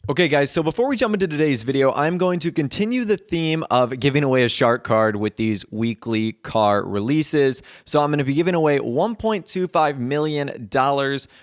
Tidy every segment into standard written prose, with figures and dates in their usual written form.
Okay guys, so before we jump into today's video, I'm going to continue the theme of giving away a shark card with these weekly car releases. So I'm going to be giving away $1.25 million,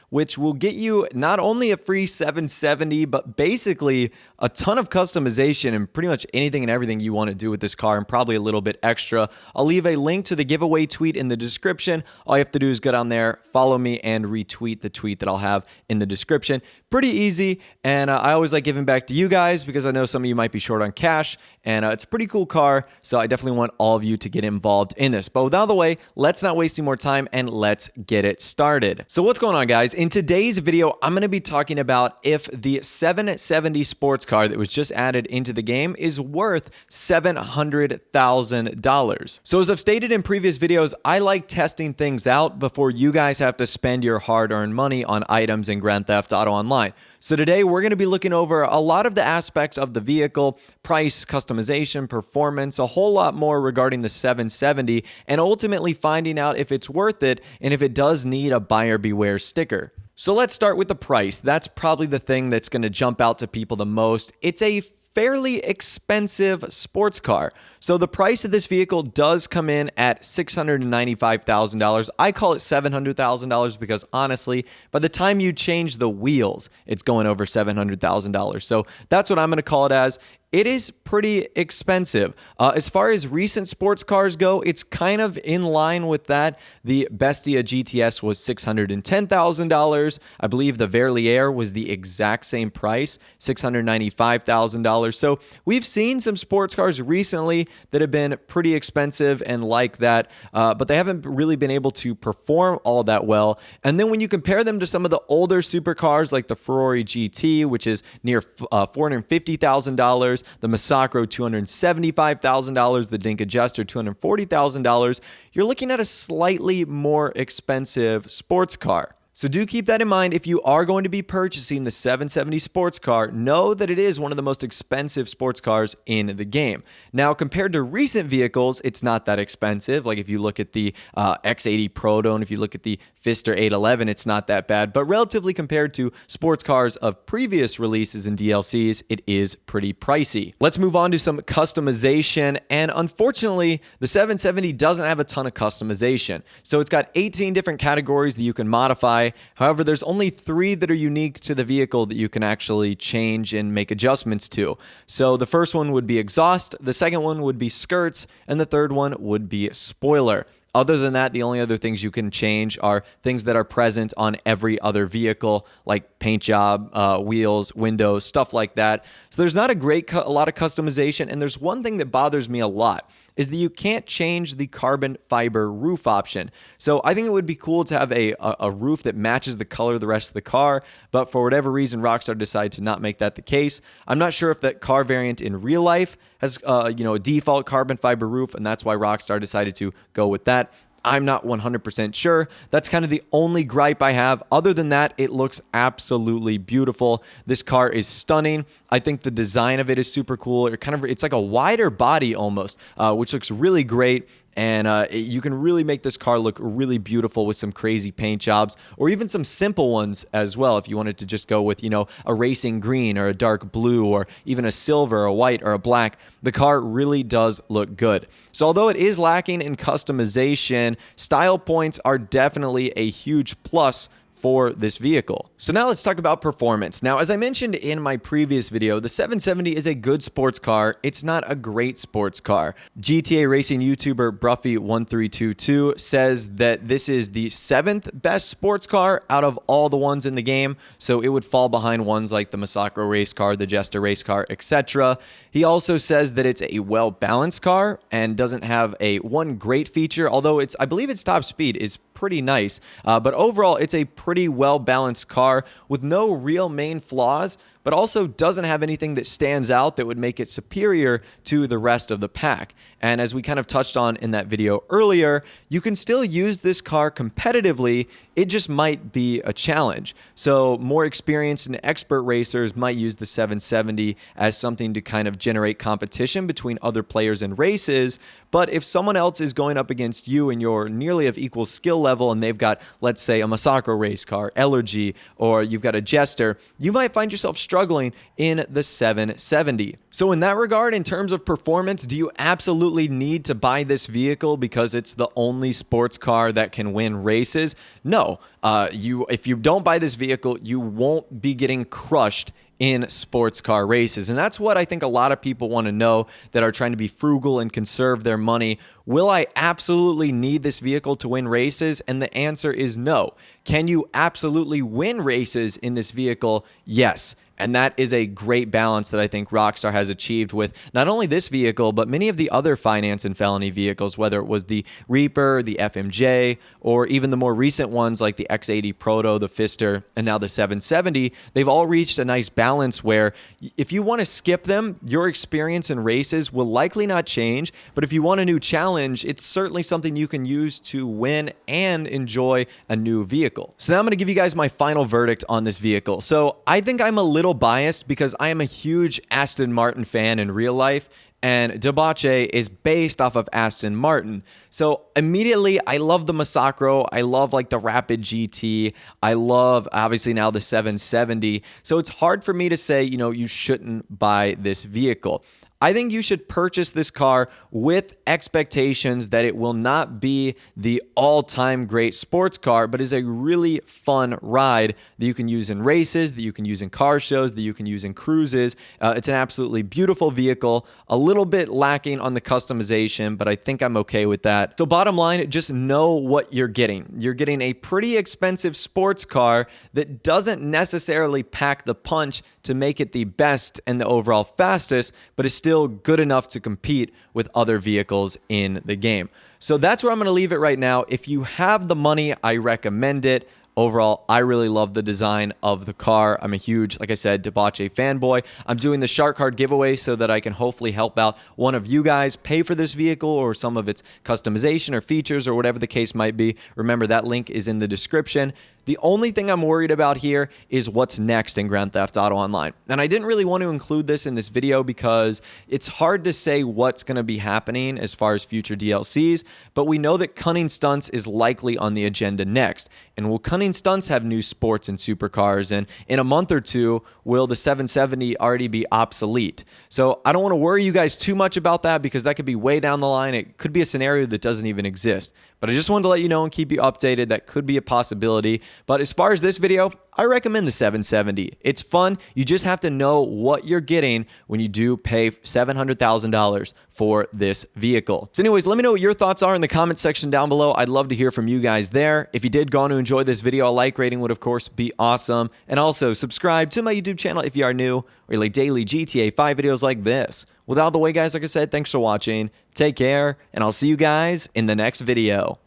which will get you not only a free 770, but basically a ton of customization and pretty much anything and everything you want to do with this car, and probably a little bit extra. I'll leave a link to the giveaway tweet in the description. All you have to do is go down there, follow me, and retweet the tweet that I'll have in the description. Pretty easy, and I always like giving back to you guys because I know some of you might be short on cash, and it's a pretty cool car, so I definitely want all of you to get involved in this. But without the way, let's not waste any more time and let's get it started. So what's going on, guys? In today's video, I'm going to be talking about if the 770 sports car that was just added into the game is worth $700,000. So as I've stated in previous videos, I like testing things out before you guys have to spend your hard-earned money on items in Grand Theft Auto Online. So today we're going to be looking over a lot of the aspects of the vehicle, price, customization, performance, a whole lot more regarding the 770, and ultimately finding out if it's worth it and if it does need a buyer beware sticker. So let's start with the price. That's probably the thing that's going to jump out to people the most. It's a fairly expensive sports car. So the price of this vehicle does come in at $695,000. I call it $700,000 because honestly, by the time you change the wheels, it's going over $700,000. So that's what I'm going to call it as. It is pretty expensive. As far as recent sports cars go, it's kind of in line with that. The Bestia GTS was $610,000. I believe the Verlier was the exact same price, $695,000. So we've seen some sports cars recently that have been pretty expensive and like that, but they haven't really been able to perform all that well. And then when you compare them to some of the older supercars like the Ferrari GT, which is near $450,000, the Massacro $275,000, the Dinka Jester $240,000, you're looking at a slightly more expensive sports car. So do keep that in mind if you are going to be purchasing the 770 sports car. Know that it is one of the most expensive sports cars in the game. Now, compared to recent vehicles, it's not that expensive. Like if you look at the X80 Proto and if you look at the Pfister 811, it's not that bad. But relatively compared to sports cars of previous releases and DLCs, it is pretty pricey. Let's move on to some customization. And unfortunately, the 770 doesn't have a ton of customization. So it's got 18 different categories that you can modify. However, there's only 3 that are unique to the vehicle that you can actually change and make adjustments to. So the first one would be exhaust, the second one would be skirts, and the third one would be spoiler. Other than that, the only other things you can change are things that are present on every other vehicle, like paint job, wheels, windows, stuff like that. So there's not a lot of customization, and there's one thing that bothers me a lot, is that you can't change the carbon fiber roof option. So I think it would be cool to have a roof that matches the color of the rest of the car, but for whatever reason, Rockstar decided to not make that the case. I'm not sure if that car variant in real life has a default carbon fiber roof, and that's why Rockstar decided to go with that. I'm not 100% sure. That's kind of the only gripe I have. Other than that, it looks absolutely beautiful. This car is stunning. I think the design of it is super cool. It's like a wider body almost, which looks really great. And you can really make this car look really beautiful with some crazy paint jobs, or even some simple ones as well. If you wanted to just go with, a racing green or a dark blue or even a silver, a white, or a black, the car really does look good. So although it is lacking in customization, style points are definitely a huge plus for this vehicle. So now let's talk about performance. Now, as I mentioned in my previous video, the 770 is a good sports car. It's not a great sports car. GTA racing YouTuber Bruffy1322 says that this is the 7th best sports car out of all the ones in the game. So it would fall behind ones like the Massacro race car, the Jester race car, etc. He also says that it's a well-balanced car and doesn't have one great feature, although I believe its top speed is pretty nice. But overall, it's a pretty well-balanced car with no real main flaws, but also doesn't have anything that stands out that would make it superior to the rest of the pack. And as we kind of touched on in that video earlier, you can still use this car competitively. It just might be a challenge. So more experienced and expert racers might use the 770 as something to kind of generate competition between other players in races. But if someone else is going up against you and you're nearly of equal skill level and they've got, let's say, a Massacro race car, Elergy, or you've got a Jester, you might find yourself struggling in the 770. So in that regard, in terms of performance, do you absolutely need to buy this vehicle because it's the only sports car that can win races? No. If you don't buy this vehicle, you won't be getting crushed in sports car races. And that's what I think a lot of people want to know that are trying to be frugal and conserve their money. Will I absolutely need this vehicle to win races? And the answer is no. Can you absolutely win races in this vehicle? Yes. And that is a great balance that I think Rockstar has achieved with not only this vehicle, but many of the other finance and felony vehicles, whether it was the Reaper, the FMJ, or even the more recent ones like the X80 Proto, the Fister, and now the 770. They've all reached a nice balance where if you want to skip them, your experience in races will likely not change. But if you want a new challenge, it's certainly something you can use to win and enjoy a new vehicle. So now I'm going to give you guys my final verdict on this vehicle. So I think I'm a little biased because I am a huge Aston Martin fan in real life, and Debauche is based off of Aston Martin. So immediately, I love the Masacro. I love like the Rapid GT. I love obviously now the 770. So it's hard for me to say, you shouldn't buy this vehicle. I think you should purchase this car with expectations that it will not be the all-time great sports car, but is a really fun ride that you can use in races, that you can use in car shows, that you can use in cruises. It's an absolutely beautiful vehicle, a little bit lacking on the customization, but I think I'm okay with that. So bottom line, just know what you're getting. You're getting a pretty expensive sports car that doesn't necessarily pack the punch to make it the best and the overall fastest, but is still good enough to compete with other vehicles in the game. So that's where I'm going to leave it right now. If you have the money, I recommend it. Overall, I really love the design of the car. I'm a huge, like I said, Debauche fanboy. I'm doing the Shark Card giveaway so that I can hopefully help out one of you guys pay for this vehicle or some of its customization or features or whatever the case might be. Remember, that link is in the description. The only thing I'm worried about here is what's next in Grand Theft Auto Online. And I didn't really want to include this in this video because it's hard to say what's going to be happening as far as future DLCs, but we know that Cunning Stunts is likely on the agenda next. And will Cunning Stunts have new sports and supercars? And in a month or two, will the 770 already be obsolete? So I don't want to worry you guys too much about that because that could be way down the line. It could be a scenario that doesn't even exist. But I just wanted to let you know and keep you updated. That could be a possibility. But as far as this video, I recommend the 770. It's fun. You just have to know what you're getting when you do pay $700,000 for this vehicle. So anyways, let me know what your thoughts are in the comment section down below. I'd love to hear from you guys there. If you did go on to enjoy this video, a like rating would of course be awesome. And also subscribe to my YouTube channel if you are new, or like daily GTA 5 videos like this. Without the way, guys, like I said, thanks for watching. Take care, and I'll see you guys in the next video.